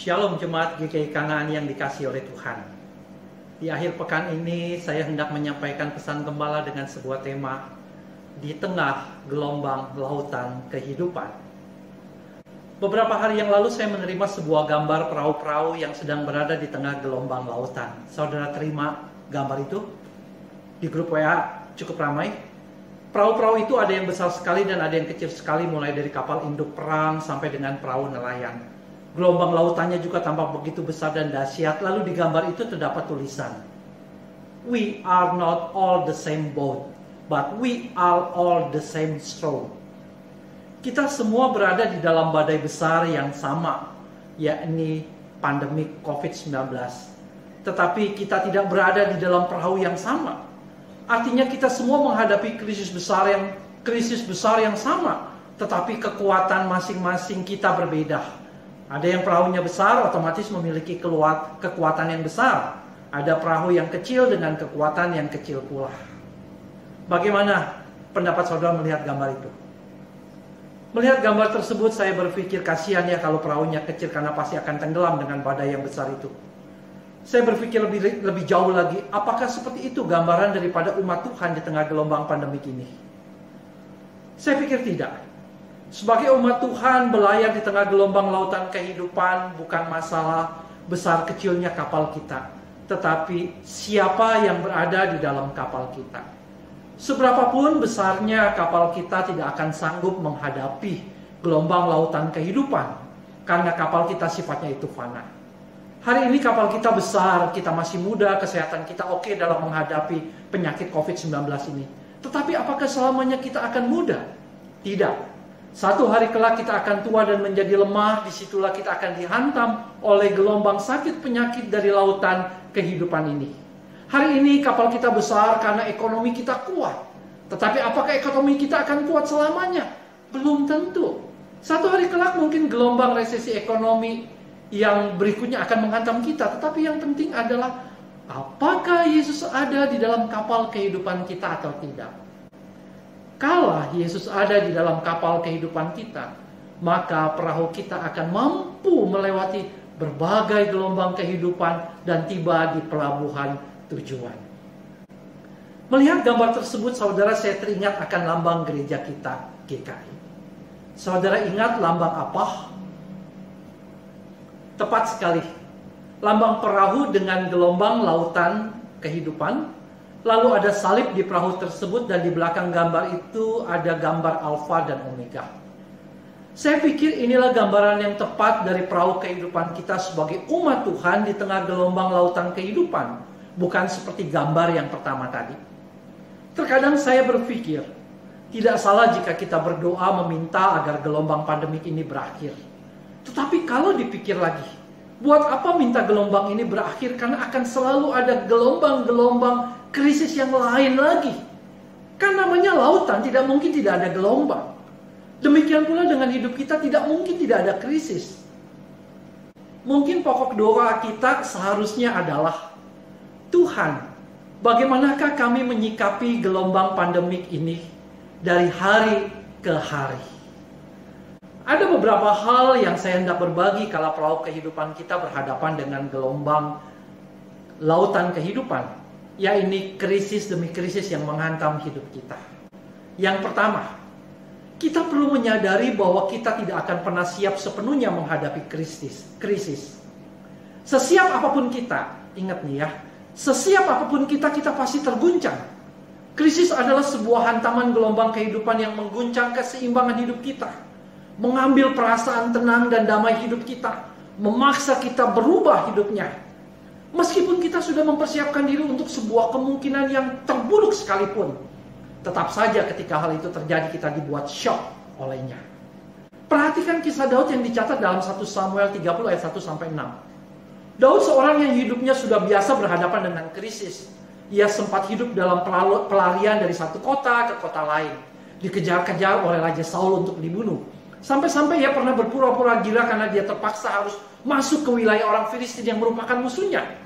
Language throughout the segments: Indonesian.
Shalom Jemaat GKI Kanaan yang dikasihi oleh Tuhan. Di akhir pekan ini saya hendak menyampaikan pesan gembala dengan sebuah tema di tengah gelombang lautan kehidupan. Beberapa hari yang lalu saya menerima sebuah gambar perahu-perahu yang sedang berada di tengah gelombang lautan. Saudara terima gambar itu? Di grup WA cukup ramai. Perahu-perahu itu ada yang besar sekali dan ada yang kecil sekali, mulai dari kapal induk perang sampai dengan perahu nelayan. Gelombang lautannya juga tampak begitu besar dan dahsyat. Lalu di gambar itu terdapat tulisan, "We are not all the same boat, but we are all the same storm." Kita semua berada di dalam badai besar yang sama, yakni pandemi COVID-19. Tetapi kita tidak berada di dalam perahu yang sama. Artinya kita semua menghadapi krisis besar yang sama, tetapi kekuatan masing-masing kita berbeda. Ada yang perahunya besar, otomatis memiliki kekuatan yang besar. Ada perahu yang kecil dengan kekuatan yang kecil pula. Bagaimana pendapat saudara melihat gambar itu? Melihat gambar tersebut, saya berpikir kasihan ya kalau perahunya kecil, karena pasti akan tenggelam dengan badai yang besar itu. Saya berpikir lebih jauh lagi, apakah seperti itu gambaran daripada umat Tuhan di tengah gelombang pandemik ini? Saya pikir tidak. Sebagai umat Tuhan berlayar di tengah gelombang lautan kehidupan bukan masalah besar kecilnya kapal kita, tetapi siapa yang berada di dalam kapal kita. Seberapapun besarnya kapal kita tidak akan sanggup menghadapi gelombang lautan kehidupan, karena kapal kita sifatnya itu fana. Hari ini kapal kita besar, kita masih muda, kesehatan kita oke dalam menghadapi penyakit COVID-19 ini. Tetapi apakah selamanya kita akan muda? Tidak. Satu hari kelak kita akan tua dan menjadi lemah. Disitulah kita akan dihantam oleh gelombang sakit penyakit dari lautan kehidupan ini. Hari ini kapal kita besar karena ekonomi kita kuat. Tetapi apakah ekonomi kita akan kuat selamanya? Belum tentu. Satu hari kelak mungkin gelombang resesi ekonomi yang berikutnya akan menghantam kita. Tetapi yang penting adalah apakah Yesus ada di dalam kapal kehidupan kita atau tidak. Kalau Yesus ada di dalam kapal kehidupan kita, maka perahu kita akan mampu melewati berbagai gelombang kehidupan dan tiba di pelabuhan tujuan. Melihat gambar tersebut, saudara, saya teringat akan lambang gereja kita, GKI. Saudara ingat lambang apa? Tepat sekali. Lambang perahu dengan gelombang lautan kehidupan. Lalu ada salib di perahu tersebut dan di belakang gambar itu ada gambar Alfa dan Omega. Saya pikir inilah gambaran yang tepat dari perahu kehidupan kita sebagai umat Tuhan di tengah gelombang lautan kehidupan. Bukan seperti gambar yang pertama tadi. Terkadang saya berpikir, tidak salah jika kita berdoa meminta agar gelombang pandemik ini berakhir. Tetapi kalau dipikir lagi, buat apa minta gelombang ini berakhir? Karena akan selalu ada gelombang-gelombang krisis yang lain lagi. Kan namanya lautan, tidak mungkin tidak ada gelombang. Demikian pula dengan hidup kita, tidak mungkin tidak ada krisis. Mungkin pokok doa kita seharusnya adalah, Tuhan, bagaimanakah kami menyikapi gelombang pandemik ini dari hari ke hari? Ada beberapa hal yang saya hendak berbagi kalau perahu kehidupan kita berhadapan dengan gelombang lautan kehidupan. Ya, ini krisis demi krisis yang menghantam hidup kita. Yang pertama, kita perlu menyadari bahwa kita tidak akan pernah siap sepenuhnya menghadapi krisis. Sesiap apapun kita, ingat nih ya, sesiap apapun kita pasti terguncang. Krisis adalah sebuah hantaman gelombang kehidupan yang mengguncang keseimbangan hidup kita, mengambil perasaan tenang dan damai hidup kita, memaksa kita berubah hidupnya. Meskipun kita sudah mempersiapkan diri untuk sebuah kemungkinan yang terburuk sekalipun, tetap saja ketika hal itu terjadi kita dibuat shock olehnya. Perhatikan kisah Daud yang dicatat dalam 1 Samuel 30 ayat 1-6. Daud seorang yang hidupnya sudah biasa berhadapan dengan krisis. Ia sempat hidup dalam pelarian dari satu kota ke kota lain, dikejar-kejar oleh Raja Saul untuk dibunuh. Sampai-sampai ia pernah berpura-pura gila karena dia terpaksa harus masuk ke wilayah orang Filistin yang merupakan musuhnya.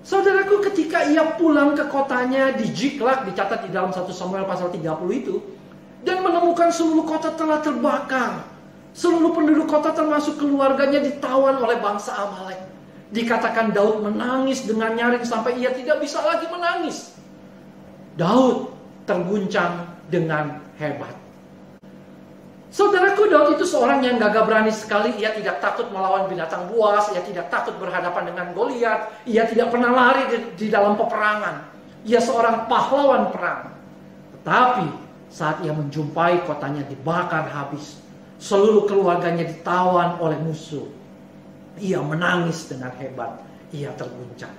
Saudaraku, ketika ia pulang ke kotanya di Ziklag, dicatat di dalam 1 Samuel pasal 30 itu, dan menemukan seluruh kota telah terbakar, Seluruh penduduk kota termasuk keluarganya ditawan oleh bangsa Amalek. Dikatakan Daud menangis dengan nyaring sampai ia tidak bisa lagi menangis. Daud terguncang dengan hebat. Saudaraku, Daud itu seorang yang gagah berani sekali. Ia tidak takut melawan binatang buas. Ia tidak takut berhadapan dengan Goliat. Ia tidak pernah lari di dalam peperangan. Ia seorang pahlawan perang. Tetapi saat ia menjumpai kotanya dibakar habis, seluruh keluarganya ditawan oleh musuh, ia menangis dengan hebat. Ia terguncang.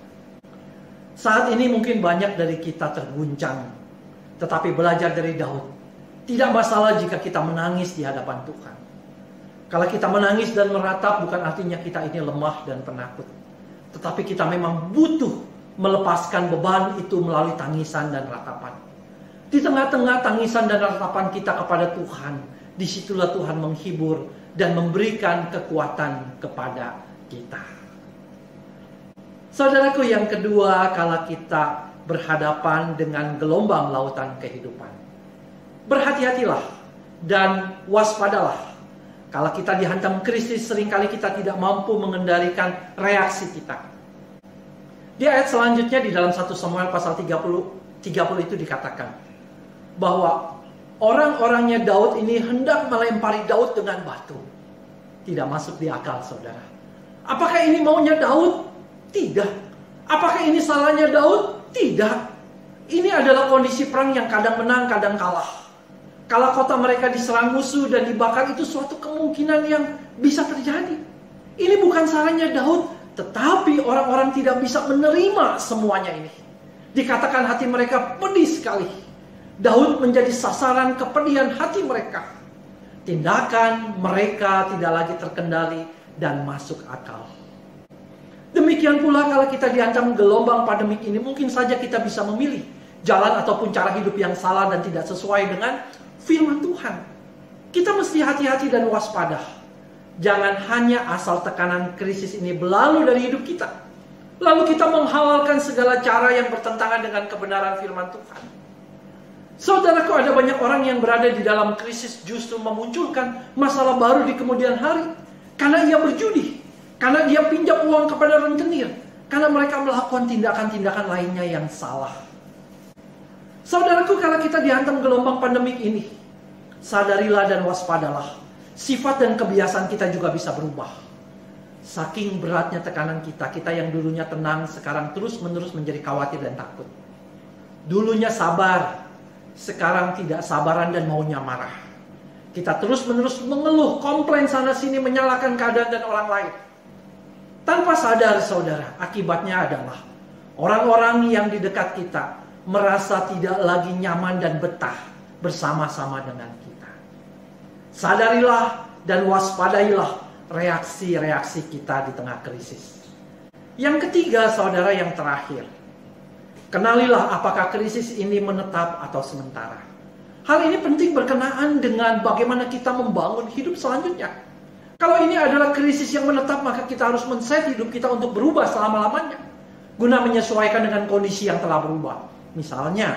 Saat ini mungkin banyak dari kita terguncang. Tetapi belajar dari Daud, tidak masalah jika kita menangis di hadapan Tuhan. Kalau kita menangis dan meratap, bukan artinya kita ini lemah dan penakut. Tetapi kita memang butuh melepaskan beban itu melalui tangisan dan ratapan. Di tengah-tengah tangisan dan ratapan kita kepada Tuhan, disitulah Tuhan menghibur dan memberikan kekuatan kepada kita. Saudaraku, yang kedua, kalau kita berhadapan dengan gelombang lautan kehidupan, berhati-hatilah dan waspadalah. Kalau kita dihantam krisis, seringkali kita tidak mampu mengendalikan reaksi kita. Di ayat selanjutnya di dalam 1 Samuel pasal 30 itu dikatakan bahwa orang-orangnya Daud ini hendak melempari Daud dengan batu. Tidak masuk di akal, saudara. Apakah ini maunya Daud? Tidak. Apakah ini salahnya Daud? Tidak. Ini adalah kondisi perang yang kadang menang, kadang kalah. Kalau kota mereka diserang musuh dan dibakar, itu suatu kemungkinan yang bisa terjadi. Ini bukan salahnya Daud, tetapi orang-orang tidak bisa menerima semuanya ini. Dikatakan hati mereka pedih sekali. Daud menjadi sasaran kepedihan hati mereka. Tindakan mereka tidak lagi terkendali dan masuk akal. Demikian pula kalau kita dihantam gelombang pandemik ini, mungkin saja kita bisa memilih jalan ataupun cara hidup yang salah dan tidak sesuai dengan firman Tuhan. Kita mesti hati-hati dan waspada. Jangan hanya asal tekanan krisis ini berlalu dari hidup kita, lalu kita menghalalkan segala cara yang bertentangan dengan kebenaran firman Tuhan. Saudaraku, ada banyak orang yang berada di dalam krisis justru memunculkan masalah baru di kemudian hari. Karena ia berjudi, karena dia pinjam uang kepada rentenir, karena mereka melakukan tindakan-tindakan lainnya yang salah. Saudaraku, kalau kita dihantam gelombang pandemik ini, sadarilah dan waspadalah. Sifat dan kebiasaan kita juga bisa berubah. Saking beratnya tekanan kita, kita yang dulunya tenang, sekarang terus-menerus menjadi khawatir dan takut. Dulunya sabar, sekarang tidak sabaran dan maunya marah. Kita terus-menerus mengeluh, komplain sana-sini, menyalahkan keadaan dan orang lain. Tanpa sadar, saudara, akibatnya adalah orang-orang yang di dekat kita merasa tidak lagi nyaman dan betah bersama-sama dengan kita. Sadarilah dan waspadailah reaksi-reaksi kita di tengah krisis. Yang ketiga, saudara, yang terakhir, kenalilah apakah krisis ini menetap atau sementara. Hal ini penting berkenaan dengan bagaimana kita membangun hidup selanjutnya. Kalau ini adalah krisis yang menetap, maka kita harus men-set hidup kita untuk berubah selama-lamanya, guna menyesuaikan dengan kondisi yang telah berubah. Misalnya,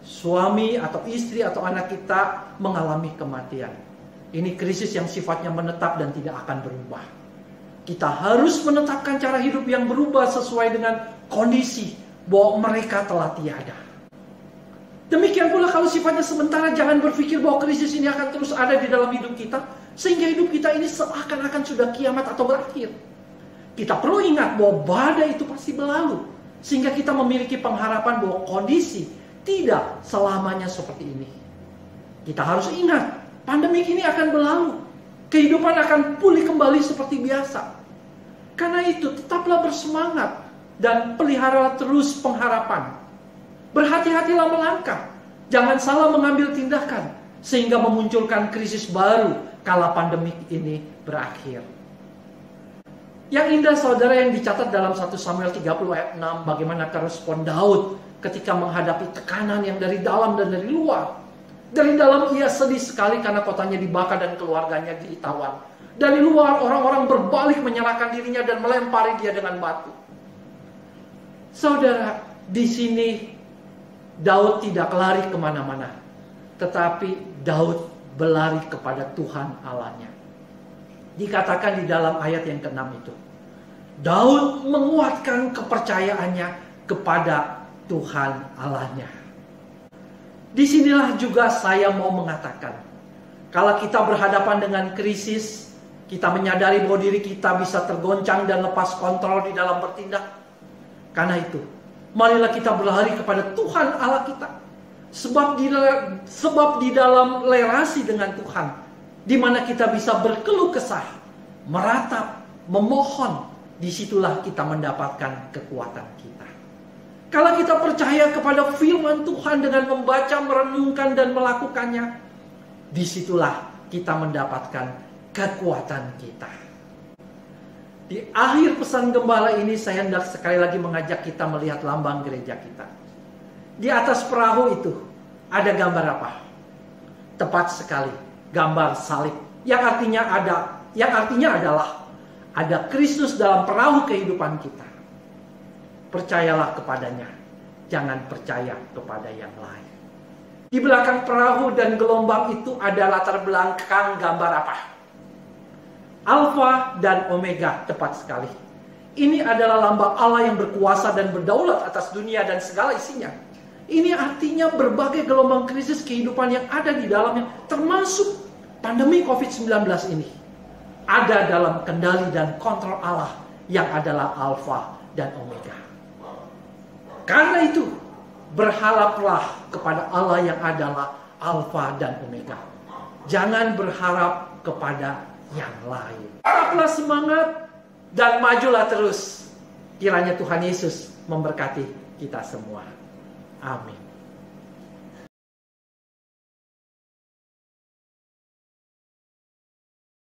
suami atau istri atau anak kita mengalami kematian. Ini krisis yang sifatnya menetap dan tidak akan berubah. Kita harus menetapkan cara hidup yang berubah sesuai dengan kondisi bahwa mereka telah tiada. Demikian pula kalau sifatnya sementara, jangan berpikir bahwa krisis ini akan terus ada di dalam hidup kita, sehingga hidup kita ini seakan-akan sudah kiamat atau berakhir. Kita perlu ingat bahwa badai itu pasti berlalu, sehingga kita memiliki pengharapan bahwa kondisi tidak selamanya seperti ini. Kita harus ingat, pandemi ini akan berlalu. Kehidupan akan pulih kembali seperti biasa. Karena itu, tetaplah bersemangat dan pelihara terus pengharapan. Berhati-hatilah melangkah. Jangan salah mengambil tindakan, sehingga memunculkan krisis baru kala pandemi ini berakhir. Yang indah, saudara, yang dicatat dalam 1 Samuel 30 ayat 6, bagaimana respon Daud ketika menghadapi tekanan yang dari dalam dan dari luar. Dari dalam ia sedih sekali karena kotanya dibakar dan keluarganya ditawan. Dari luar orang-orang berbalik menyerahkan dirinya dan melempari dia dengan batu. Saudara, di sini Daud tidak lari kemana-mana, tetapi Daud berlari kepada Tuhan Allahnya. Dikatakan di dalam ayat yang ke-6 itu, Daud menguatkan kepercayaannya kepada Tuhan Allahnya. Disinilah juga saya mau mengatakan, kalau kita berhadapan dengan krisis, kita menyadari bahwa diri kita bisa tergoncang dan lepas kontrol di dalam bertindak. Karena itu, marilah kita berlari kepada Tuhan Allah kita. Sebab di dalam relasi dengan Tuhan, di mana kita bisa berkeluh kesah, meratap, memohon, disitulah kita mendapatkan kekuatan kita. Kalau kita percaya kepada firman Tuhan dengan membaca, merenungkan, dan melakukannya, disitulah kita mendapatkan kekuatan kita. Di akhir pesan gembala ini, saya hendak sekali lagi mengajak kita melihat lambang gereja kita. Di atas perahu itu ada gambar apa? Tepat sekali, gambar salib. Yang artinya adalah ada Kristus dalam perahu kehidupan kita. Percayalah kepadanya, jangan percaya kepada yang lain. Di belakang perahu dan gelombang itu ada latar belakang gambar apa? Alfa dan Omega, tepat sekali. Ini adalah lambang Allah yang berkuasa dan berdaulat atas dunia dan segala isinya. Ini artinya berbagai gelombang krisis kehidupan yang ada di dalamnya, termasuk pandemi COVID-19 ini, ada dalam kendali dan kontrol Allah yang adalah Alfa dan Omega. Karena itu, berharaplah kepada Allah yang adalah Alfa dan Omega. Jangan berharap kepada yang lain. Haraplah semangat dan majulah terus. Kiranya Tuhan Yesus memberkati kita semua. Amin.